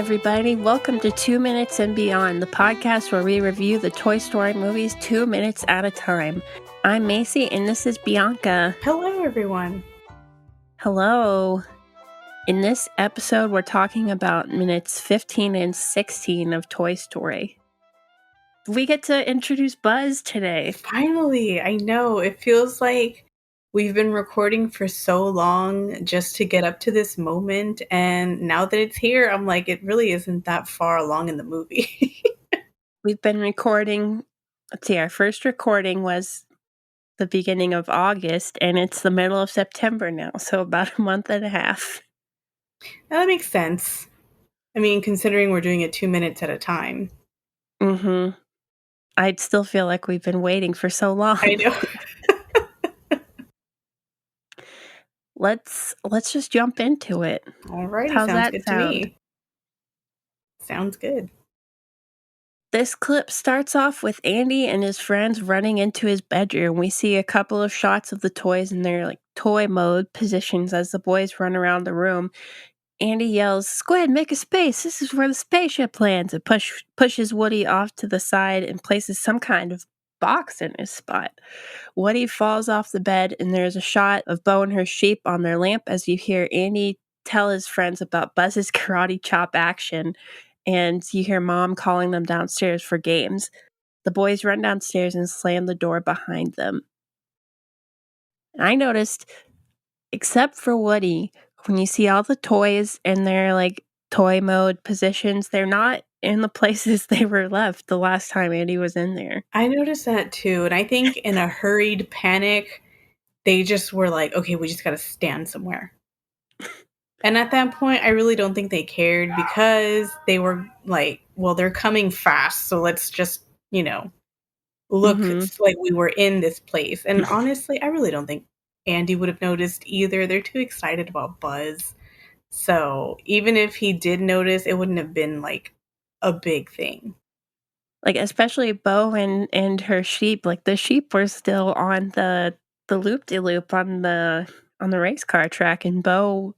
everybody. Welcome to 2 Minutes and Beyond, the podcast where we review the Toy Story movies 2 minutes at a time. I'm Macy, and this is Bianca. Hello, everyone. Hello. In this episode, we're talking about minutes 15 and 16 of Toy Story. We get to introduce Buzz today. Finally, I know. It feels like we've been recording for so long just to get up to this moment, and now that it's here, I'm like, it really isn't that far along in the movie. We've been recording, our first recording was the beginning of August, and it's the middle of September now, so about a month and a half. That makes sense. I mean, considering we're doing it 2 minutes at a time. Mm-hmm. I'd still feel like we've been waiting for so long. I know. Let's just jump into it. Alrighty, How's sounds that good sound? to me. Sounds good. This clip starts off with Andy and his friends running into his bedroom. We see a couple of shots of the toys in their toy mode positions as the boys run around the room. Andy yells, "Squid, make a space! This is where the spaceship lands!" and pushes Woody off to the side and places some kind of box in his spot. Woody falls off the bed, and there's a shot of Bo and her sheep on their lamp as you hear Andy tell his friends about Buzz's karate chop action, and you hear Mom calling them downstairs for games. The boys run downstairs and slam the door behind them. And I noticed, except for Woody, when you see all the toys in their toy mode positions, they're not in the places they were left the last time Andy was in there. I noticed that too, and I think in a hurried panic, they just were like, okay, we just gotta stand somewhere. And at that point, I really don't think they cared because they were like, well, they're coming fast, so let's just, look like we were in this place. And honestly, I really don't think Andy would have noticed either. They're too excited about Buzz. So even if he did notice, it wouldn't have been like a big thing. Especially Bo and her sheep. The sheep were still on the loop-de-loop on the race car track, and Bo,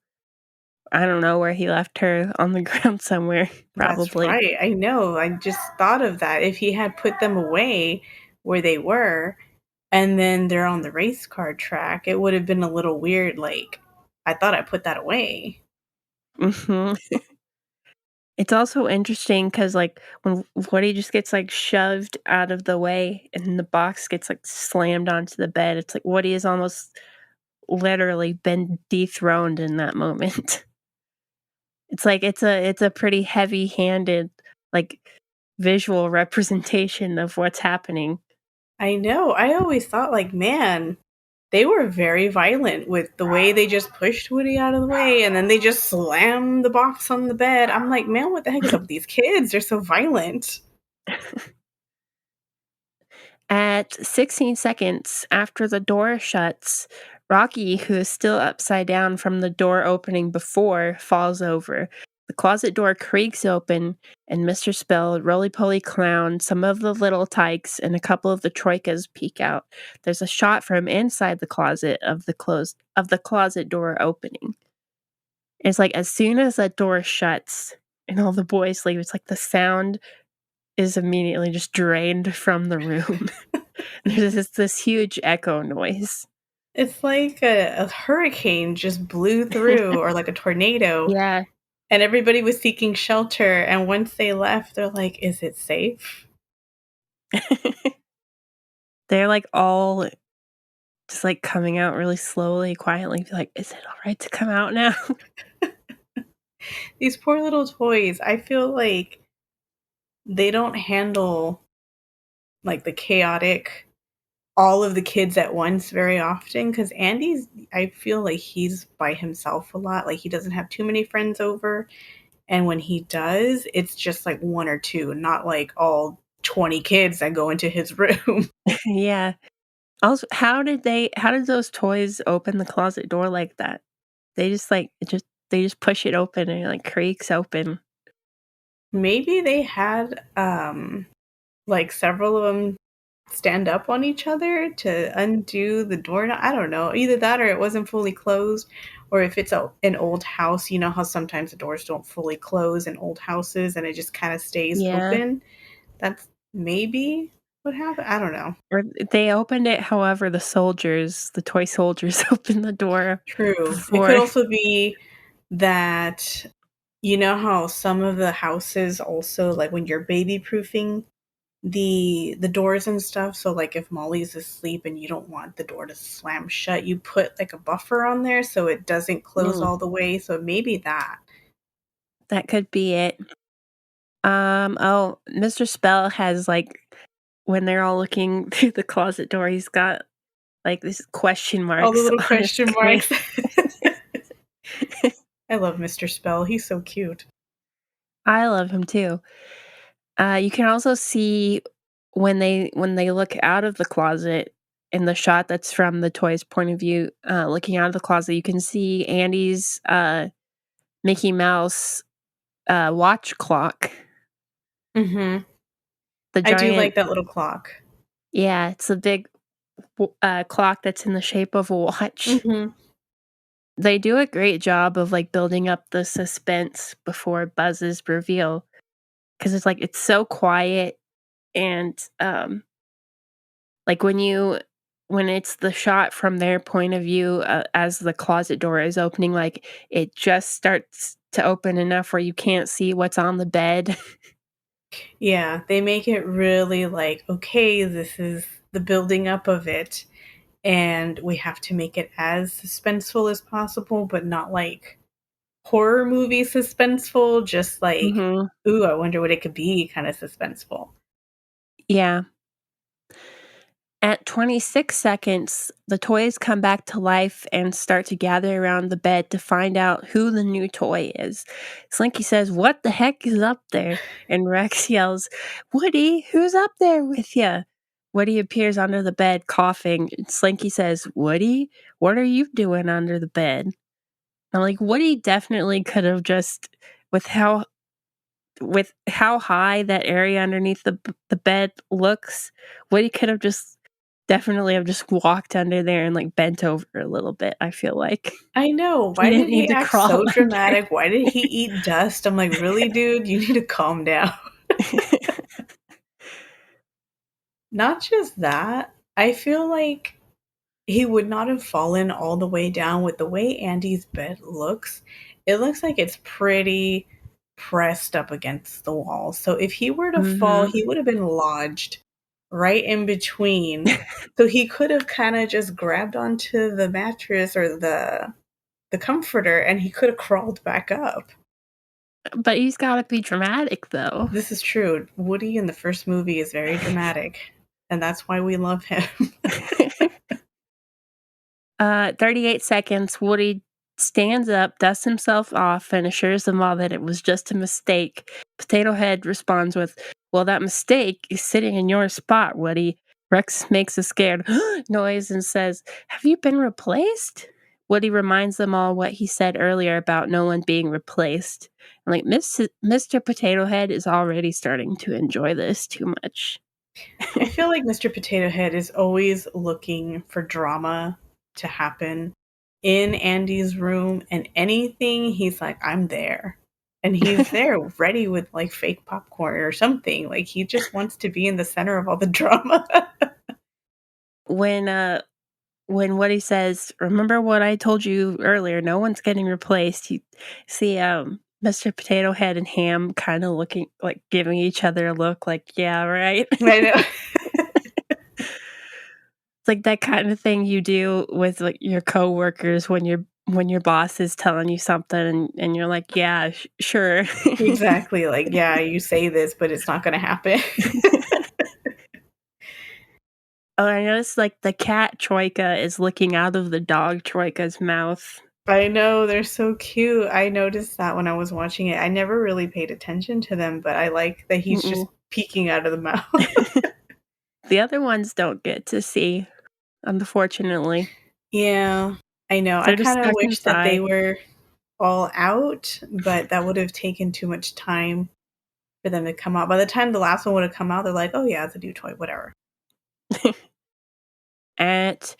I don't know where he left her, on the ground somewhere, probably. That's right. I know. I just thought of that. If he had put them away where they were, and then they're on the race car track, it would have been a little weird. Like, I thought I put that away. Mm-hmm. It's also interesting because, when Woody just gets, shoved out of the way and the box gets, slammed onto the bed, it's like Woody has almost literally been dethroned in that moment. It's like it's a pretty heavy-handed, visual representation of what's happening. I know. I always thought, man, they were very violent with the way they just pushed Woody out of the way and then they just slammed the box on the bed. I'm like, man, what the heck is up with these kids? They're so violent. At 16 seconds after the door shuts, Rocky, who is still upside down from the door opening before, falls over. The closet door creaks open, and Mr. Spell, Roly-Poly Clown, some of the little tykes, and a couple of the troikas peek out. There's a shot from inside the closet of the closet door opening. It's as soon as that door shuts and all the boys leave, it's the sound is immediately just drained from the room. There's this huge echo noise. It's like a hurricane just blew through or like a tornado. Yeah. And everybody was seeking shelter. And once they left, they're like, is it safe? They're all just coming out really slowly, quietly. Is it all right to come out now? These poor little toys, I feel like they don't handle the chaotic, all of the kids at once very often. Because I feel like he's by himself a lot. He doesn't have too many friends over. And when he does, it's just one or two, not all 20 kids that go into his room. Yeah. Also, how did those toys open the closet door like that? They just they just push it open and it creaks open. Maybe they had several of them stand up on each other to undo the door. I don't know. Either that or it wasn't fully closed, or if it's an old house, you know how sometimes the doors don't fully close in old houses and it just kind of stays Yeah. open. That's maybe what happened. I don't know. Or they opened it however the toy soldiers opened the door True. It could before. also be that you know how some of the houses also like when you're baby proofing the doors and stuff, so like if Molly's asleep and you don't want the door to slam shut, you put like a buffer on there so it doesn't close Mm, all the way. So maybe that. that could be it. Oh, Mr. Spell has, like when they're all looking through the closet door, he's got, like, these question All the marks little on his question screen. marks. I love Mr. Spell. He's so cute. I love him too. You can also see when they look out of the closet in the shot that's from the toy's point of view, looking out of the closet, you can see Andy's, Mickey Mouse, watch clock. Mhm. The I do giant like that little clock. Yeah, it's a big clock that's in the shape of a watch. Mhm. They do a great job of, like, building up the suspense before Buzz's reveal, because it's so quiet and, like, when it's the shot from their point of view, as the closet door is opening, like, it just starts to open enough where you can't see what's on the bed. Yeah, they make it really like, okay, this is the building up of it, and we have to make it as suspenseful as possible, but not like horror movie suspenseful, just like, Mhm. ooh, I wonder what it could be kind of suspenseful. Yeah. At 26 seconds, the toys come back to life and start to gather around the bed to find out who the new toy is. Slinky says, "What the heck is up there?" And Rex yells, "Woody, who's up there with you?" Woody appears under the bed coughing. And Slinky says, "Woody, what are you doing under the bed?" I'm like, Woody definitely could have just, with how high that area underneath the bed looks, Woody could have just definitely have just walked under there and, like, bent over a little bit, I feel like. I know. He Why didn't did need he to act crawl so under. dramatic? Why did he eat dust? I'm like, really, dude? You need to calm down. Not just that, I feel like he would not have fallen all the way down with the way Andy's bed looks. It looks like it's pretty pressed up against the wall. So if he were to fall, Mhm. he would have been lodged right in between. So he could have kind of just grabbed onto the mattress or the comforter and he could have crawled back up. But he's gotta be dramatic, though. This is true. Woody in the first movie is very dramatic, and that's why we love him. 38 seconds, Woody stands up, dusts himself off, and assures them all that it was just a mistake. Potato Head responds with, "Well, that mistake is sitting in your spot, Woody." Rex makes a scared noise and says, "Have you been replaced?" Woody reminds them all what he said earlier about no one being replaced. And like Mr. Potato Head is already starting to enjoy this too much. I feel like Mr. Potato Head is always looking for drama to happen in Andy's room, and anything he's like, I'm there. And he's there ready with like fake popcorn or something. Like he just wants to be in the center of all the drama. when when Woody says, "Remember what I told you earlier, no one's getting replaced," you see, Mr. Potato Head and Ham kinda looking like, giving each other a look like, "Yeah, right?" I know. It's like that kind of thing you do with, like, your coworkers when your boss is telling you something and you're like, "Yeah, sure." Exactly. Like, yeah, you say this, but it's not gonna happen. Oh, I noticed, like, the cat Troika is looking out of the dog Troika's mouth. I know, they're so cute. I noticed that when I was watching it. I never really paid attention to them, but I like that he's just Mm-mm. peeking out of the mouth. The other ones don't get to see, unfortunately. Yeah, I know. I They're just kinda stuck wish that they inside. were all out, but that would have taken too much time for them to come out. By the time the last one would have come out, they're like, "Oh, yeah, it's a new toy, whatever." At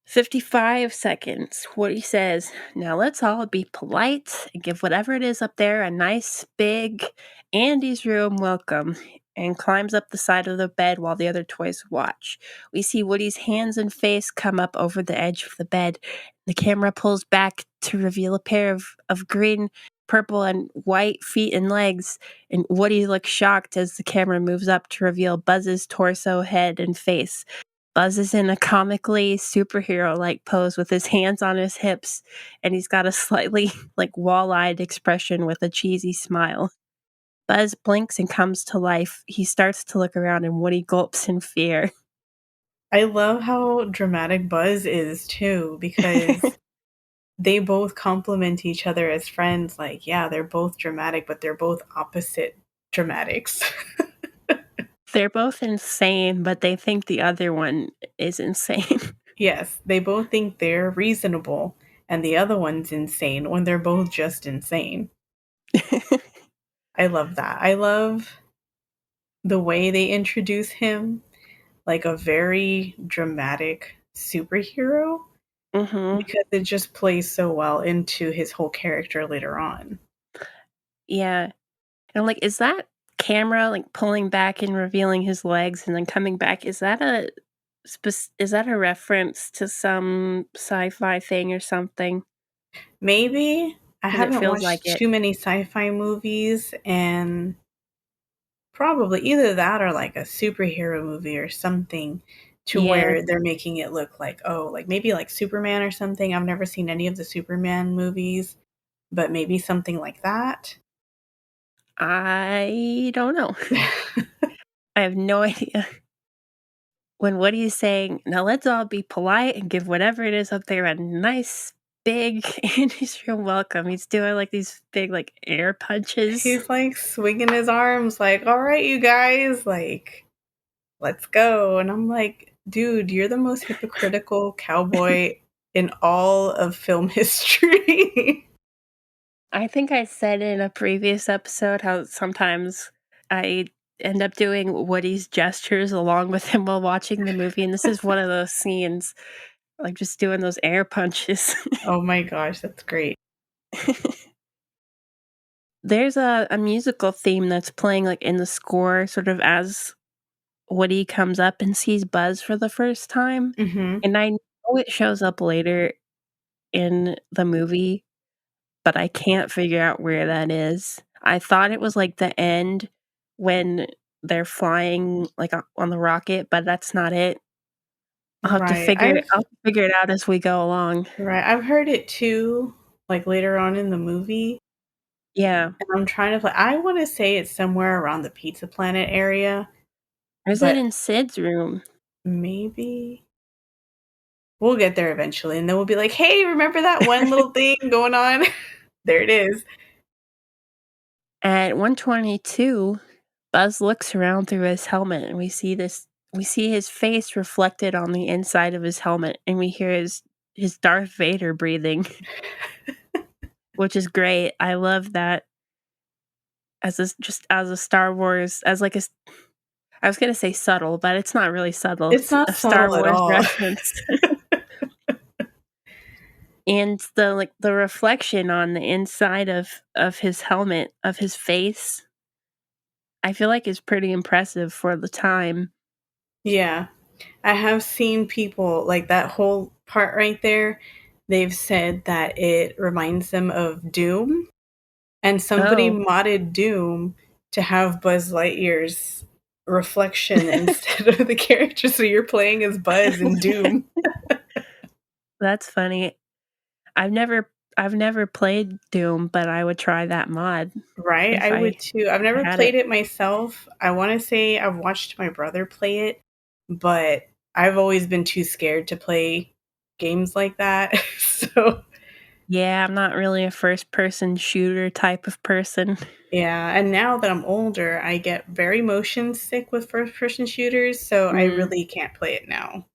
55 seconds. Woody says, "Now let's all be polite and give whatever it is up there a nice, big Andy's room welcome," and climbs up the side of the bed while the other toys watch. We see Woody's hands and face come up over the edge of the bed. The camera pulls back to reveal a pair of green, purple, and white feet and legs, and Woody looks shocked as the camera moves up to reveal Buzz's torso, head, and face. Buzz is in a comically superhero-like pose with his hands on his hips, and he's got a slightly, wall-eyed expression with a cheesy smile. Buzz blinks and comes to life. He starts to look around, and Woody gulps in fear. I love how dramatic Buzz is too, because they both complement each other as friends. Like, yeah, they're both dramatic, but they're both opposite dramatics. They're both insane, but they think the other one is insane. Yes, they both think they're reasonable, and the other one's insane when they're both just insane. I love that. I love the way they introduce him like a very dramatic superhero Mhm. because it just plays so well into his whole character later on. Yeah. And I'm like, is that camera, pulling back and revealing his legs and then coming back, is that a reference to some sci-fi thing or something? Maybe I 'Cause it haven't feels like watched it. too many sci-fi movies, and probably either that or like a superhero movie or something to Yeah, where they're making it look like, oh, like maybe like Superman or something. I've never seen any of the Superman movies, but maybe something like that. I don't know. I have no idea. When Woody's saying, "Now let's all be polite and give whatever it is up there a nice, big Andy's room welcome," he's doing, these big, air punches. He's like swinging his arms, like, all right, you guys, like, let's go. And I'm like, dude, you're the most hypocritical cowboy in all of film history. I think I said in a previous episode how sometimes I end up doing Woody's gestures along with him while watching the movie, and this is one of those scenes, just doing those air punches. Oh my gosh, that's great. There's a musical theme that's playing, in the score sort of as Woody comes up and sees Buzz for the first time, Hmm. and I know it shows up later in the movie, but I can't figure out where that is. I thought it was, the end when they're flying, on the rocket, but that's not it. Right. I'll figure it out as we go along. I've heard it too, like later on in the movie. Yeah. And I'm trying to I want to say it's somewhere around the Pizza Planet area, Or is it but in Sid's room? maybe we'll get there eventually. And then we'll be like, hey, remember that one little thing going on? There it is. At 122, Buzz looks around through his helmet, and we see his face reflected on the inside of his helmet, and we hear his Darth Vader breathing, which is great. I love that as a Star Wars, I was gonna say subtle, but it's not really subtle. It's It's not a Star subtle at Wars all. reference. And the reflection on the inside of his helmet, of his face, I feel like is pretty impressive for the time. Yeah. I have seen people like that whole part right there. They've said that it reminds them of Doom, and somebody Oh. modded Doom to have Buzz Lightyear's reflection instead of the character. So you're playing as Buzz in Doom, That's funny. I've never played Doom, but I would try that mod right? if I I would too. I've never had it. played it myself. I want to say I've watched my brother play it, but I've always been too scared to play games like that. So Yeah, I'm not really a first person shooter type of person. yeah, and now that I'm older, I get very motion sick with first person shooters, so I Mm. really can't play it now.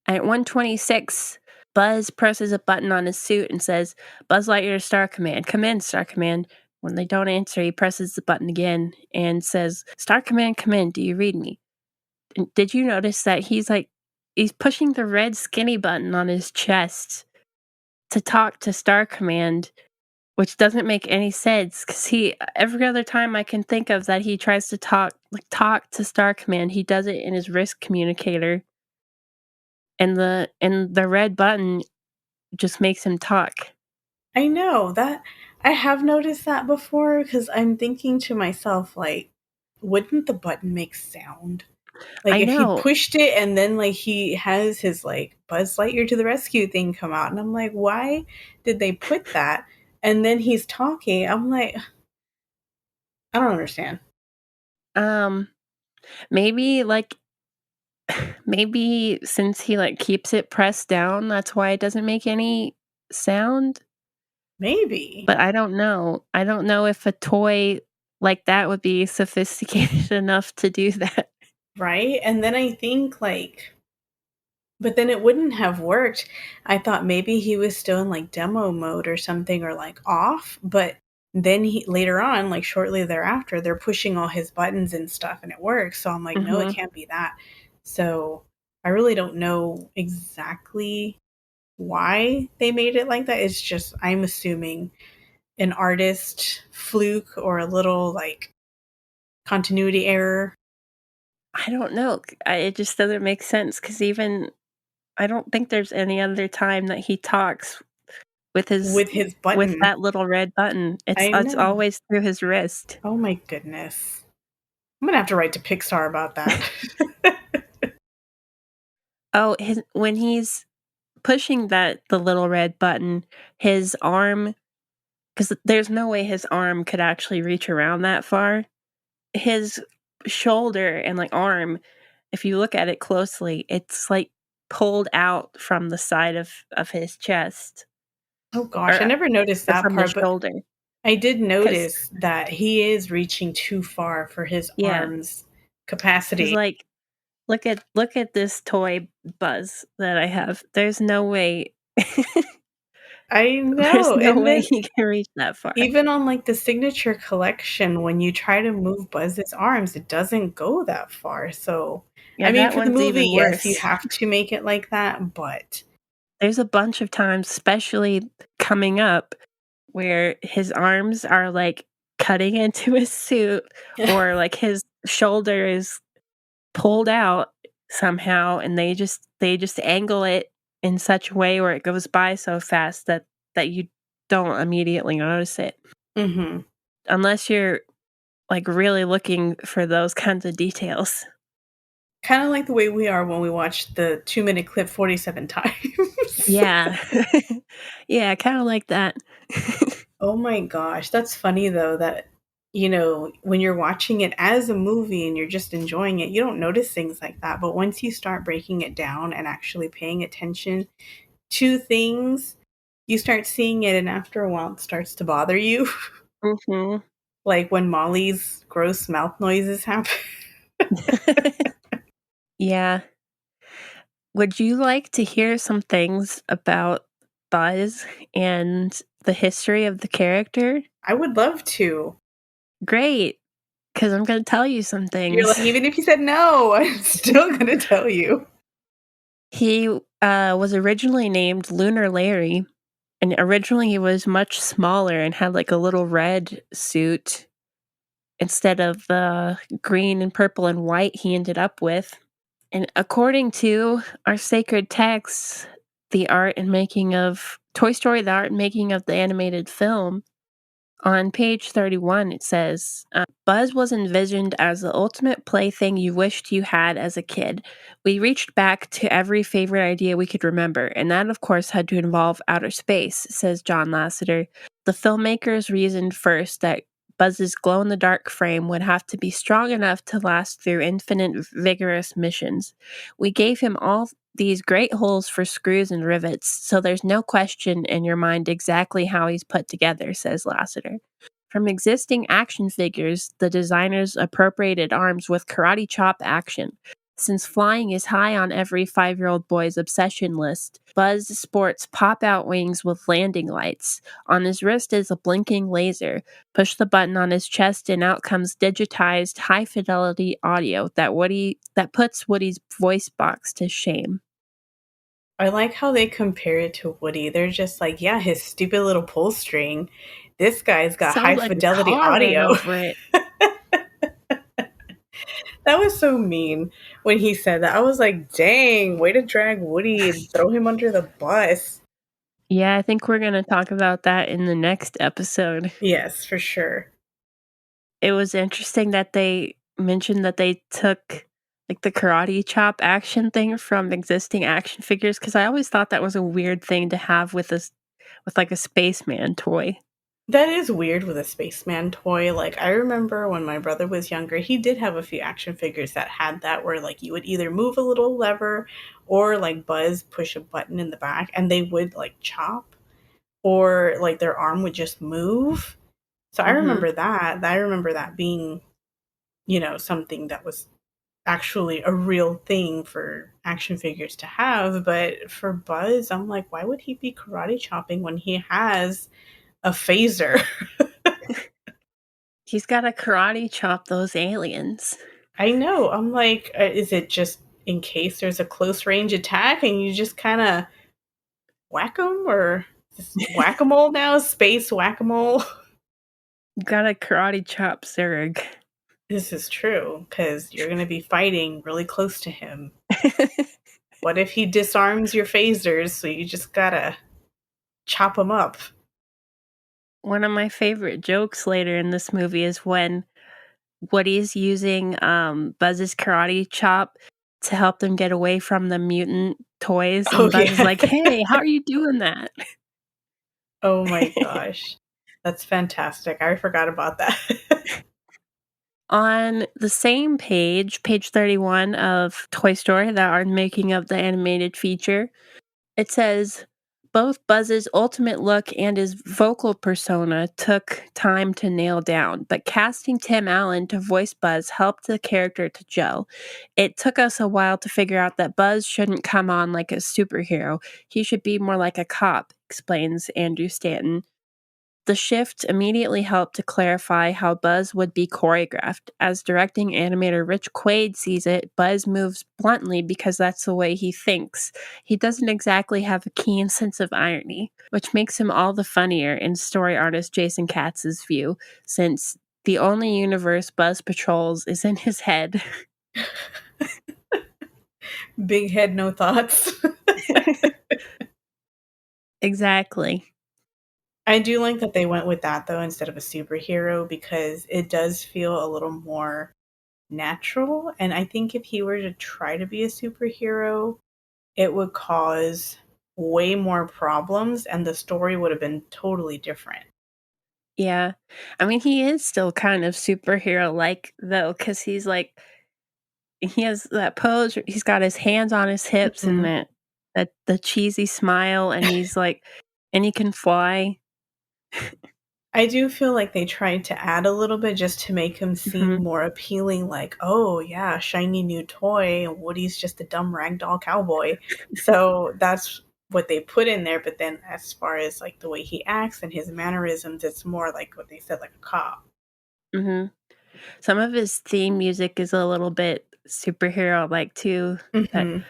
At 126, Buzz presses a button on his suit and says, "Buzz Lightyear Star Command. Come in, Star Command." When they don't answer, he presses the button again and says, "Star Command, come in. Do you read me?" And did you notice that he's pushing the red skinny button on his chest to talk to Star Command, which doesn't make any sense because he every other time I can think of that he tries to talk to Star Command, he does it in his wrist communicator, and the red button just makes him talk. I know that I have noticed that before because I'm thinking to myself, like, wouldn't the button make sound? Like I if he know. pushed it and then like he has his like Buzz Lightyear to the rescue thing come out, and I'm like, why did they put that? And then he's talking. I'm like, I don't understand. Um, maybe, maybe since he, keeps it pressed down, that's why it doesn't make any sound? Maybe. But I don't know. I don't know if a toy like that would be sophisticated enough to do that. Right? And then I think like but then it wouldn't have worked. I thought maybe he was still in like demo mode or something or like off, but then he later on, like shortly thereafter, they're pushing all his buttons and stuff and it works. So I'm like, no, it Mhm. can't be that. So I really don't know exactly why they made it like that. It's just I'm assuming an artist fluke or a little like continuity error I don't know. It just doesn't make sense because even I don't think there's any other time that he talks with his with his with button. that little red button. It's I it's know. always through his wrist. Oh my goodness. I'm gonna have to write to Pixar about that. Oh, his when he's pushing the little red button, his arm, because there's no way his arm could actually reach around that far. His shoulder and, arm, if you look at it closely, it's, pulled out from the side of his chest Oh gosh, I or, never noticed that from the part, but shoulder. I did Because notice that he is reaching too far for his yeah, arms because capacity. look at this toy Buzz that I have. There's no way I there's know. no And way then he can reach that far. even on like the signature collection, when you try to move Buzz's arms, it doesn't go that far. So, I Yeah, mean, that for the one's movie, even yes, you worse. have to make it like that, but There's a bunch of times, especially coming up, where his arms are, cutting into his suit or, his shoulder is pulled out somehow, and they just angle it in such a way where it goes by so fast that you don't immediately notice it, mhm. unless you're, really looking for those kinds of details. Kind of like the way we are when we watch the 2-minute clip 47 times. Yeah. Yeah, kinda like that. Oh my gosh, that's funny though that when you're watching it as a movie and you're just enjoying it, you don't notice things like that. But once you start breaking it down and actually paying attention to things, you start seeing it, and after a while, it starts to bother you. Mhm. Like when Molly's gross mouth noises happen. Yeah. Would you like to hear some things about Buzz and the history of the character? I would love to. Great, because 'cause I'm gonna tell you some You're like, things. even if you said no, I'm still going to tell you. He, was originally named Lunar Larry, and originally he was much smaller and had, a little red suit instead of the green and purple and white he ended up with. And according to our sacred texts, the art and making of Toy Story, the art and making of the animated film, on page 31, it says, Buzz was envisioned as the ultimate plaything you wished you had as a kid. We reached back to every favorite idea we could remember, and that, of course, had to involve outer space, says John Lasseter. The filmmakers reasoned first that Buzz's glow in the dark frame would have to be strong enough to last through infinite, vigorous missions. We gave him all these great holes for screws and rivets, so there's no question in your mind exactly how he's put together, says Lasseter. From existing action figures, the designers appropriated arms with karate chop action. Since flying is high on every 5-year-old boy's obsession list, Buzz sports pop-out wings with landing lights. On his wrist is a blinking laser. Push the button on his chest and out comes digitized high-fidelity audio that puts Woody's voice box to shame. I like how they compare it to Woody. They're just like, yeah, his stupid little pull string. This guy's got high Sounds like a fidelity car ran audio. over it. That was so mean when he said that. I was like, dang, way to drag Woody and throw him under the bus. Yeah, I think we're gonna talk about that in the next episode. Yes, for sure. It was interesting that they mentioned that they took, like, the karate chop action thing from existing action figures because I always thought that was a weird thing to have with, like, a spaceman toy. That is weird with a spaceman toy. Like, I remember when my brother was younger, he did have a few action figures that had that where, like, you would either move a little lever or, like, Buzz push a button in the back and they would, like, chop or, like, their arm would just move. So I Mhm. remember that. I remember that being, something that was actually a real thing for action figures to have. But for Buzz, I'm like, why would he be karate chopping when he has a phaser? He's gotta karate chop those aliens. I know. I'm like, is it just in case there's a close range attack and you just kind of whack them, or just whack a mole now? Space whack a mole? Gotta karate chop Zurg. This is true because you're going to be fighting really close to him. What if he disarms your phasers, so you just gotta chop him up? One of my favorite jokes later in this movie is when Woody's using, Buzz's karate chop to help them get away from the mutant toys, Oh, and Buzz is yeah. like, "Hey, how are you doing that?" Oh my gosh. That's fantastic. I forgot about that. On the same page, page 31 of Toy Story, that are making of the animated feature, it says, "Both Buzz's ultimate look and his vocal persona took time to nail down, but casting Tim Allen to voice Buzz helped the character to gel. It took us a while to figure out that Buzz shouldn't come on like a superhero. He should be more like a cop," explains Andrew Stanton. The shift immediately helped to clarify how Buzz would be choreographed. As directing animator Rich Quaid sees it, Buzz moves bluntly because that's the way he thinks. He doesn't exactly have a keen sense of irony, which makes him all the funnier in story artist Jason Katz's view, since the only universe Buzz patrols is in his head. Big head, no thoughts. Exactly. I do like that they went with that though instead of a superhero because it does feel a little more natural. And I think if he were to try to be a superhero, it would cause way more problems and the story would have been totally different. Yeah. I mean, he is still kind of superhero like, though, because he's like, he has that pose where he's got his hands on his hips and Mhm. that the cheesy smile, and he's like and he can fly. I do feel like they tried to add a little bit just to make him seem Mhm, more appealing, like, oh, yeah, shiny new toy, and Woody's just a dumb ragdoll cowboy. So that's what they put in there. But then, as far as like the way he acts and his mannerisms, it's more like what they said, like a cop. mhm. Some of his theme music is a little bit superhero-like too, that Hmm.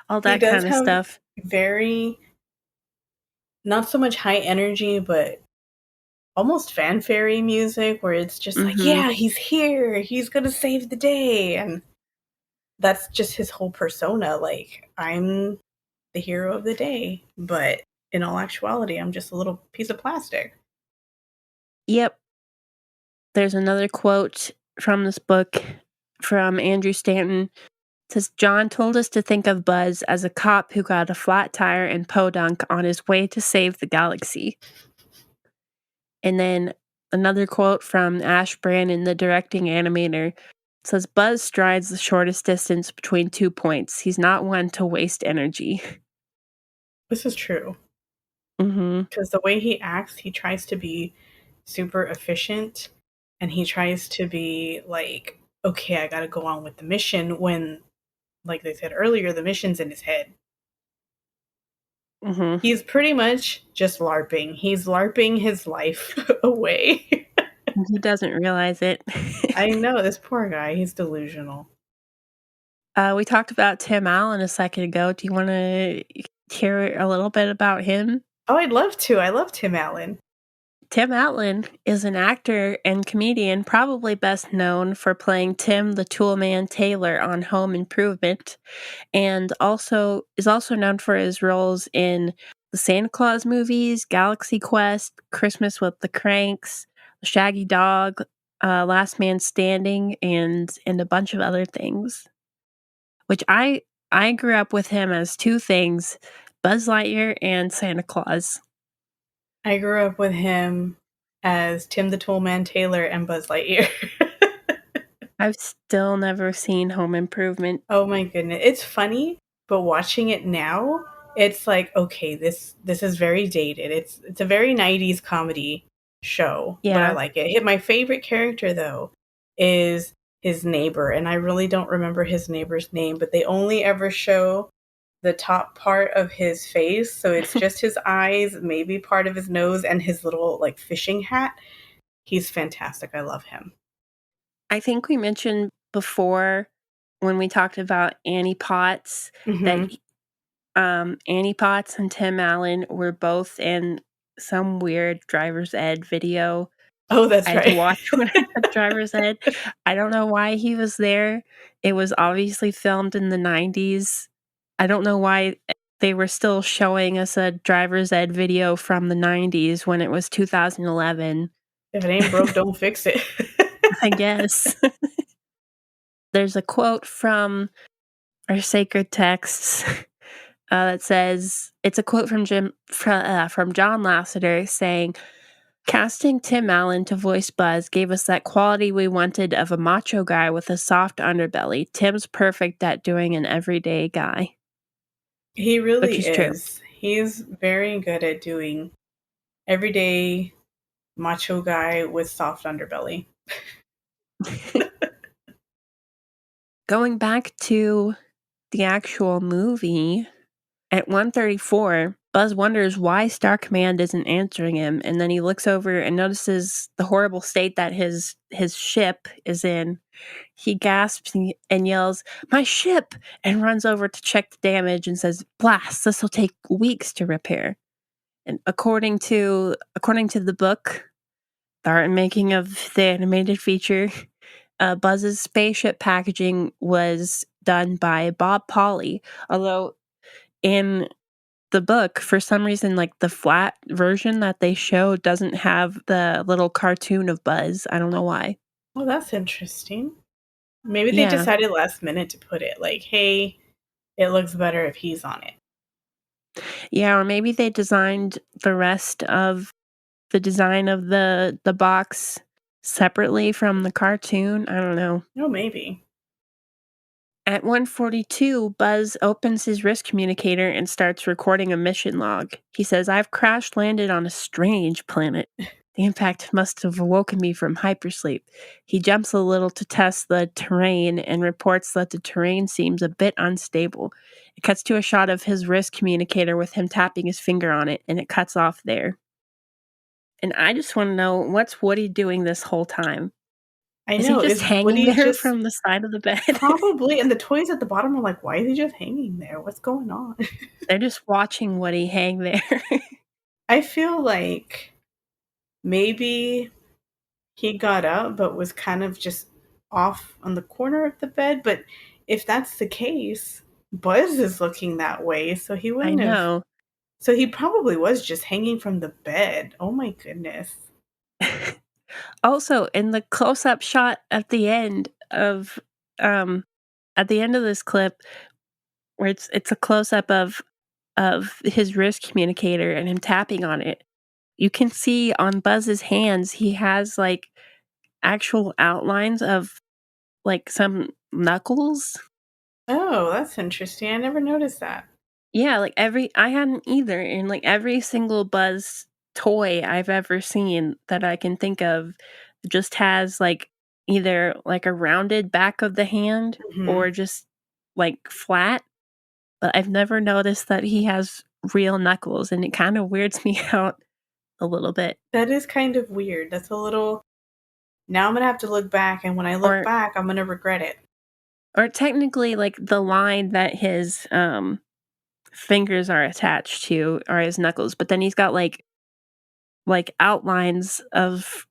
all He that does kinda have stuff. very, not so much high energy, but almost fanfare music where it's just like, Mhm. yeah, he's here, he's gonna save the day. And that's just his whole persona. Like, I'm the hero of the day, but in all actuality, I'm just a little piece of plastic. Yep. There's another quote from this book from Andrew Stanton. It says, "John told us to think of Buzz as a cop who got a flat tire and podunk on his way to save the galaxy." And then another quote from Ash Brandon, the directing animator, says, "Buzz strides the shortest distance between 2 points. He's not one to waste energy." This is true Mhm. because the way he acts, he tries to be super efficient and he tries to be like, okay, I gotta go on with the mission when, like they said earlier, the mission's in his head. Mhm. He's pretty much just LARPing. He's LARPing his life away. He doesn't realize it. I know, this poor guy, he's delusional. We talked about Tim Allen a second ago. Do you want to hear a little bit about him? Oh, I'd love to. I love Tim Allen. Tim Allen is an actor and comedian, probably best known for playing Tim the Toolman Taylor on Home Improvement, and also known for his roles in the Santa Claus movies, Galaxy Quest, Christmas with the Cranks, The Shaggy Dog, Last Man Standing, and a bunch of other things. Which I grew up with him as two things: Buzz Lightyear and Santa Claus. I grew up with him as Tim the Toolman Taylor and Buzz Lightyear. I've still never seen Home Improvement. Oh my goodness. It's funny, but watching it now, it's like, okay, this is very dated. It's a very 90s comedy show, but I Yeah. like it. My favorite character though is his neighbor, and I really don't remember his neighbor's name, but they only ever show the top part of his face, so it's just his eyes, maybe part of his nose and his little like fishing hat. He's fantastic. I love him. I think we mentioned before when we talked about Annie Potts that Mhm. Annie Potts and Tim Allen were both in some weird driver's ed video Oh, that's I had to right. watch when I had driver's ed. I don't know why he was there. It was obviously filmed in the '90s. I don't know why they were still showing us a driver's ed video from the '90s when it was 2011, If it ain't broke, don't fix it. I guess. There's a quote from our sacred texts, that says it's a quote from John Lasseter saying, "Casting Tim Allen to voice Buzz gave us that quality we wanted of a macho guy with a soft underbelly. Tim's perfect at doing an everyday guy," He which really is true. is. He's very good at doing everyday macho guy with soft underbelly. Going back to the actual movie, at 1:34, Buzz wonders why Star Command isn't answering him, and then he looks over and notices the horrible state that his ship is in. He gasps and yells, "My ship!" and runs over to check the damage and says, "Blast, this'll take weeks to repair." And according to the book, the art and making of the animated feature, Buzz's spaceship packaging was done by Bob Pauly, although in the book, for some reason, like, the flat version that they show doesn't have the little cartoon of Buzz. I don't know why. Well, that's interesting. Maybe they Yeah. decided last minute to put it like, hey, it looks better if he's on it. Yeah, or maybe they designed the rest of the design of the box separately from the cartoon. I don't know. Oh, maybe. At 1:42, Buzz opens his wrist communicator and starts recording a mission log. He says, "I've crash landed on a strange planet. The impact must have awoken me from hypersleep." He jumps a little to test the terrain and reports that the terrain seems a bit unstable. It cuts to a shot of his wrist communicator with him tapping his finger on it, and it cuts off there. And I just want to know, what's Woody doing this whole time? I Is he know. just Is hanging Woody there just from the side of the bed? probably? And the toys at the bottom are like, why is he just hanging there? What's going on? They're just watching Woody hang there. I feel like maybe he got up but was kind of just off on the corner of the bed. But if that's the case, Buzz is looking that way, so he I wouldn't have. know. So he probably was just hanging from the bed. Oh my goodness. Also, in the close-up shot um at the end of this clip, where it's a close-up of his wrist communicator and him tapping on it, you can see on Buzz's hands, he has, like, actual outlines of, like, some knuckles. Oh, that's interesting. I never noticed that. Yeah, like, I hadn't either, and, like, every single Buzz toy I've ever seen that I can think of just has, like, either, like, a rounded back of the hand Hmm. or just, like, flat, but I've never noticed that he has real knuckles, and it kinda weirds me out a little bit. That is kind of weird. That's a little. Now I'm gonna have to look back, and when I look Or back, I'm gonna regret it. Or technically, like, the line that his, fingers are attached to are his knuckles, but then he's got, like, outlines Of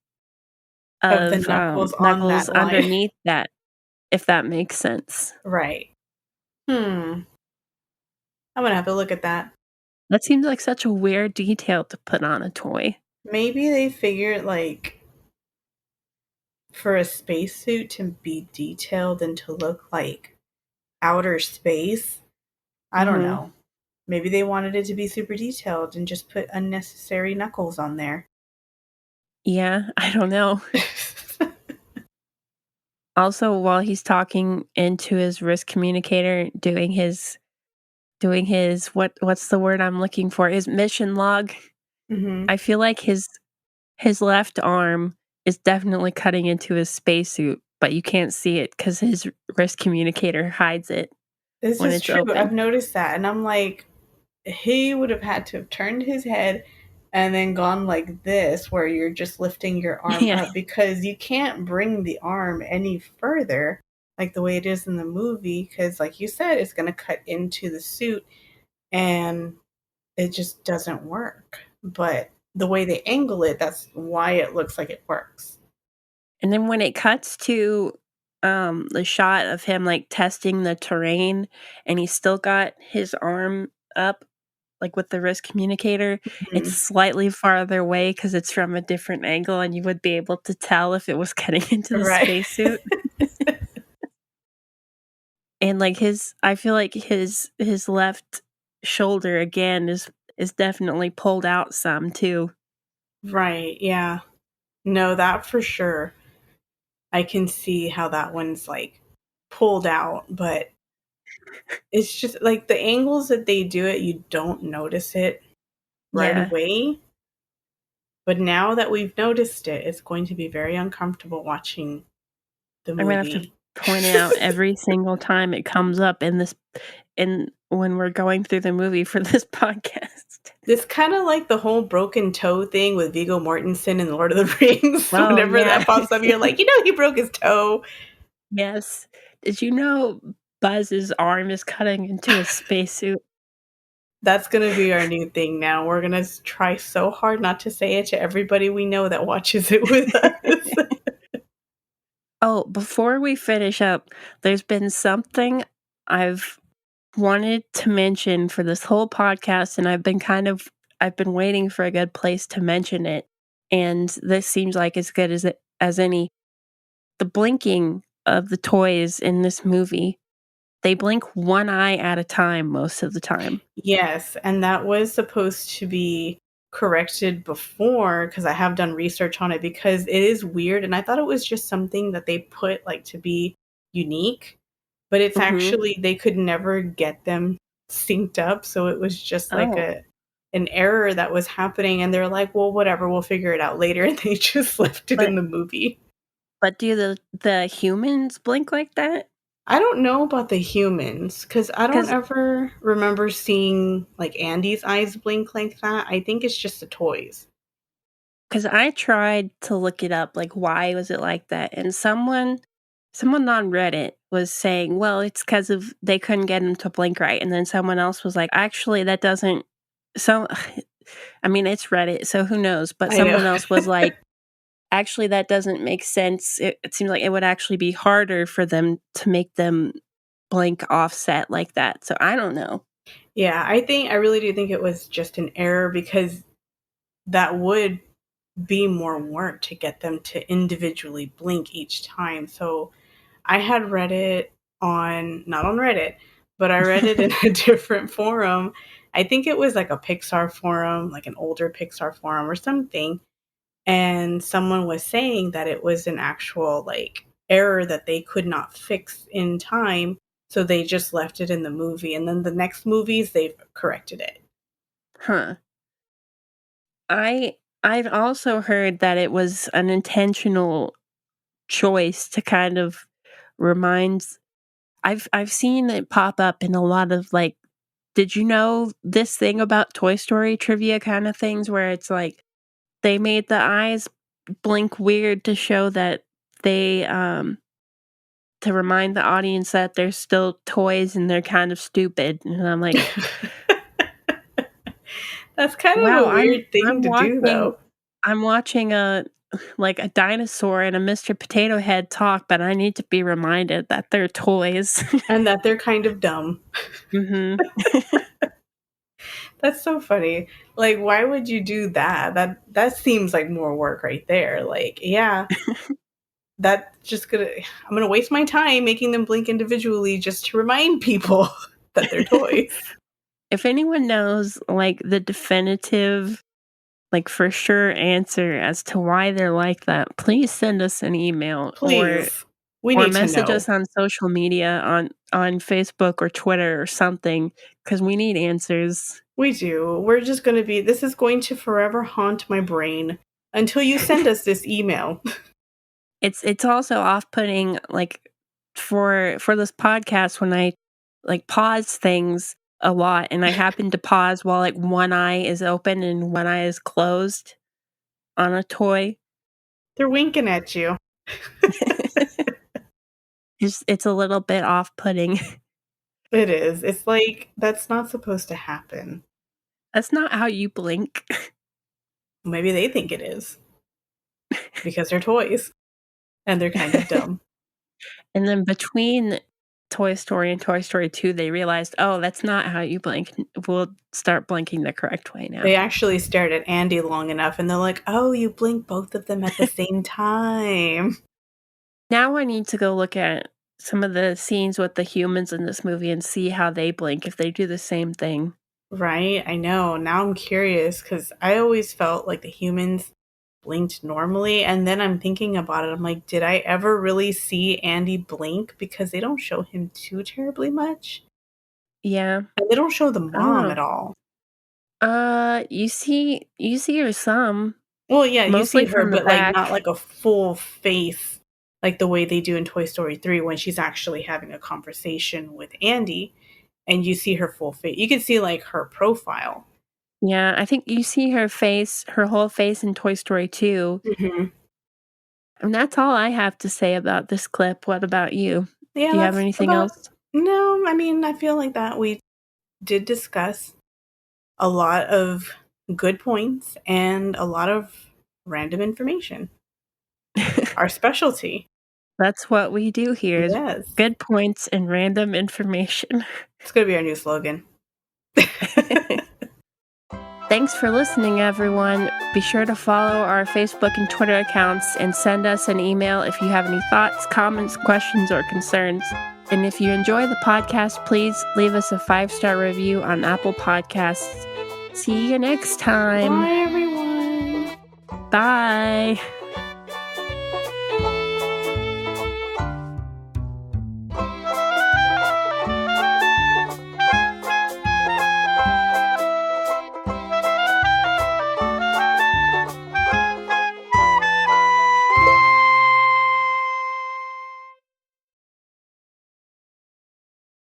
the of, knuckles on knuckles that line. underneath that, if that makes sense. Right. Hmm. I'm gonna have to look at that. That seems like such a weird detail to put on a toy. Maybe they figured, like, for a spacesuit to be detailed and to look like outer space. I don't Mhm. know. Maybe they wanted it to be super detailed and just put unnecessary knuckles on there. Yeah, I don't know. Also, while he's talking into his wrist communicator, doing his what's the word I'm looking for? His mission log. Hmm. I feel like his left arm is definitely cutting into his spacesuit, but you can't see it because his wrist communicator hides it This when is it's true. I've open. noticed that. And I'm like, he would have had to have turned his head and then gone like this, where you're just lifting your arm Yeah. up because you can't bring the arm any further like the way it is in the movie. Because, like you said, it's going to cut into the suit and it just doesn't work. But the way they angle it, that's why it looks like it works. And then when it cuts to, the shot of him, like, testing the terrain and he's still got his arm up, like, with the wrist communicator, it's Mhm. slightly farther away because it's from a different angle, and you would be able to tell if it was cutting into the Right. spacesuit. And, like, I feel like his left shoulder, again, is definitely pulled out some too. Right. Yeah. No, that for sure. I can see how that one's like pulled out, but it's just like the angles that they do it, you don't notice it right Yeah. away. But now that we've noticed it, it's going to be very uncomfortable watching the I'm gonna have to movie. point it out every single time it comes up in when we're going through the movie for this podcast. It's kind of like the whole broken toe thing with Viggo Mortensen in Lord of the Rings. Oh, Whenever yeah. that pops up, you're like, you know, he broke his toe. Yes. Did you know Buzz's arm is cutting into his spacesuit? That's going to be our new thing now. We're going to try so hard not to say it to everybody we know that watches it with us. Oh, before we finish up, there's been something I've wanted to mention for this whole podcast, and I've been waiting for a good place to mention it, and this seems like as good as any. The blinking of the toys in this movie, they blink one eye at a time most of the time. Yes, and that was supposed to be corrected before because I have done research on it because it is weird and I thought it was just something that they put like to be unique, but it's Mhm. actually they could never get them synced up, so it was just like Oh, a an error that was happening and they're like, "Well, whatever, we'll figure it out later." And they just left it in but the movie. do the humans blink like that? I don't know about the humans because I don't Because ever remember seeing like Andy's eyes blink like that. I think it's just the toys. because I tried to look it up, like, why was it like that? And someone on Reddit was saying, "Well, it's because of they couldn't get him to blink right," and then someone else was like, "Actually, that doesn't." So, I mean, it's Reddit, so who knows? But I know. someone else was like, "Actually, that doesn't make sense. It seems like it would actually be harder for them to make them blink offset like that." So I don't know. Yeah, I really do think it was just an error because that would be more work to get them to individually blink each time. So I had read it on, not on Reddit, but I read it in a different forum. I think it was like a Pixar forum, like an older Pixar forum or something. And someone was saying that it was an actual like error that they could not fix in time, so they just left it in the movie and then the next movies they've corrected it. Huh. I've also heard that it was an intentional choice to kind of reminds I've seen it pop up in a lot of, like, "Did you know this thing about Toy Story trivia" kinda things where it's like they made the eyes blink weird to show that they, to remind the audience that they're still toys and they're kind of stupid. And I'm like, That's kind of wow, a weird thing I'm to do, watching though. I'm watching a like a dinosaur and a Mr. Potato Head talk, but I need to be reminded that they're toys. And that they're kind of dumb. Mhm. That's so funny. Like, why would you do that? That seems like more work right there. Like, yeah, that's just gonna I'm gonna waste my time making them blink individually just to remind people that they're toys. If anyone knows, like, the definitive, like, for sure answer as to why they're like that, please send us an email Please. We or need to message know. us on social media on Facebook or Twitter or something, because we need answers. We do. We're just gonna be this is going to forever haunt my brain until you send us this email. It's also off-putting, like, for this podcast when I, like, pause things a lot, and I happen to pause while, like, one eye is open and one eye is closed on a toy. They're winking at you. It's a little bit off-putting. It is. It's like, that's not supposed to happen. That's not how you blink. Maybe they think it is because they're toys and they're kind of dumb. And then between Toy Story and Toy Story 2, they realized, "Oh, that's not how you blink. We'll start blinking the correct way now." They actually stared at Andy long enough and they're like, oh, you blink both of them at the same time. Now I need to go look at some of the scenes with the humans in this movie and see how they blink, if they do the same thing. Right? I know. Now I'm curious because I always felt like the humans blinked normally. And then I'm thinking about it. I'm like, did I ever really see Andy blink? Because they don't show him too terribly much. Yeah, And they don't show the I don't mom know. at all. You see her some, Well, yeah, you see mostly her, from the but like not back. like a full face like the way they do in Toy Story 3 when she's actually having a conversation with Andy and you see her full face. You can see like her profile. Yeah, I think you see her whole face in Toy Story 2, Mhm. and that's all I have to say about this clip. What about you? Yeah, Do you have that's anything about else? no, I mean, I feel like that we did discuss a lot of good points and a lot of random information. Our specialty. That's what we do here is Yes. good points and random information. It's going to be our new slogan. Thanks for listening, everyone. Be sure to follow our Facebook and Twitter accounts and send us an email if you have any thoughts, comments, questions, or concerns. And if you enjoy the podcast, please leave us a 5-star review on Apple Podcasts. See you next time. Bye, everyone. Bye.